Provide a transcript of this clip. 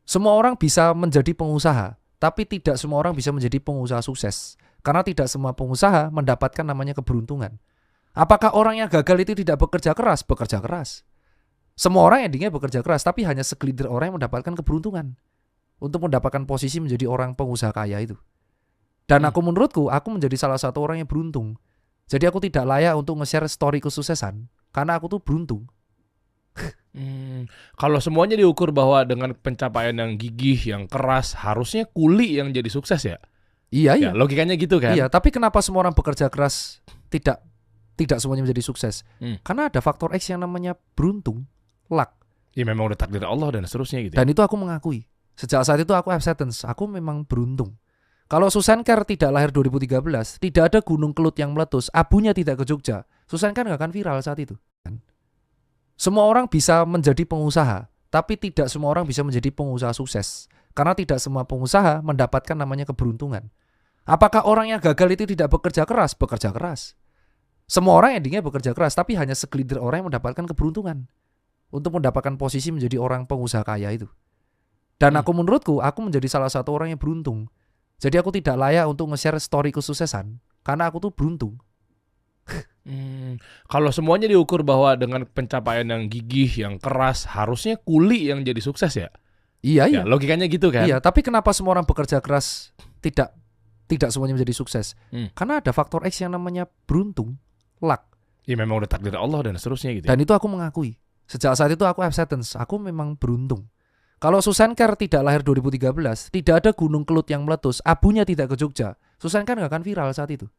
Semua orang bisa menjadi pengusaha, tapi tidak semua orang bisa menjadi pengusaha sukses. Karena tidak semua pengusaha mendapatkan namanya keberuntungan. Apakah orang yang gagal itu tidak bekerja keras? Bekerja keras. Semua orang endingnya bekerja keras, tapi hanya segelintir orang yang mendapatkan keberuntungan untuk mendapatkan posisi menjadi orang pengusaha kaya itu. Dan menurutku, aku menjadi salah satu orang yang beruntung. Jadi aku tidak layak untuk nge-share story kesuksesan, karena aku tuh beruntung. Kalau semuanya diukur bahwa dengan pencapaian yang gigih, yang keras, harusnya kuli yang jadi sukses ya? Iya. Ya, logikanya gitu kan? Iya, tapi kenapa semua orang bekerja keras tidak semuanya menjadi sukses? Karena ada faktor X yang namanya beruntung, luck. Ya memang udah takdir Allah dan seterusnya gitu. Dan itu aku mengakui. Sejak saat itu aku acceptance, aku memang beruntung. Kalau Susan Kerr tidak lahir 2013, tidak ada gunung kelut yang meletus, abunya tidak ke Jogja, Susan Kerr gak akan viral saat itu. Semua orang bisa menjadi pengusaha, tapi tidak semua orang bisa menjadi pengusaha sukses. Karena tidak semua pengusaha mendapatkan namanya keberuntungan. Apakah orang yang gagal itu tidak bekerja keras? Bekerja keras. Semua orang endingnya bekerja keras, tapi hanya segelintir orang yang mendapatkan keberuntungan untuk mendapatkan posisi menjadi orang pengusaha kaya itu. Dan menurutku, aku menjadi salah satu orang yang beruntung. Jadi aku tidak layak untuk nge-share story kesuksesan, karena aku tuh beruntung. Kalau semuanya diukur bahwa dengan pencapaian yang gigih, yang keras, harusnya kuli yang jadi sukses ya? Iya. Ya, logikanya gitu kan? Iya, tapi kenapa semua orang bekerja keras tidak semuanya menjadi sukses? Karena ada faktor X yang namanya beruntung, luck. Ya memang udah takdir Allah dan seterusnya gitu. Dan itu aku mengakui. Sejak saat itu aku acceptance, aku memang beruntung. Kalau Susan Kerr tidak lahir 2013, tidak ada gunung kelut yang meletus, abunya tidak ke Jogja, Susan Kerr gak akan viral saat itu.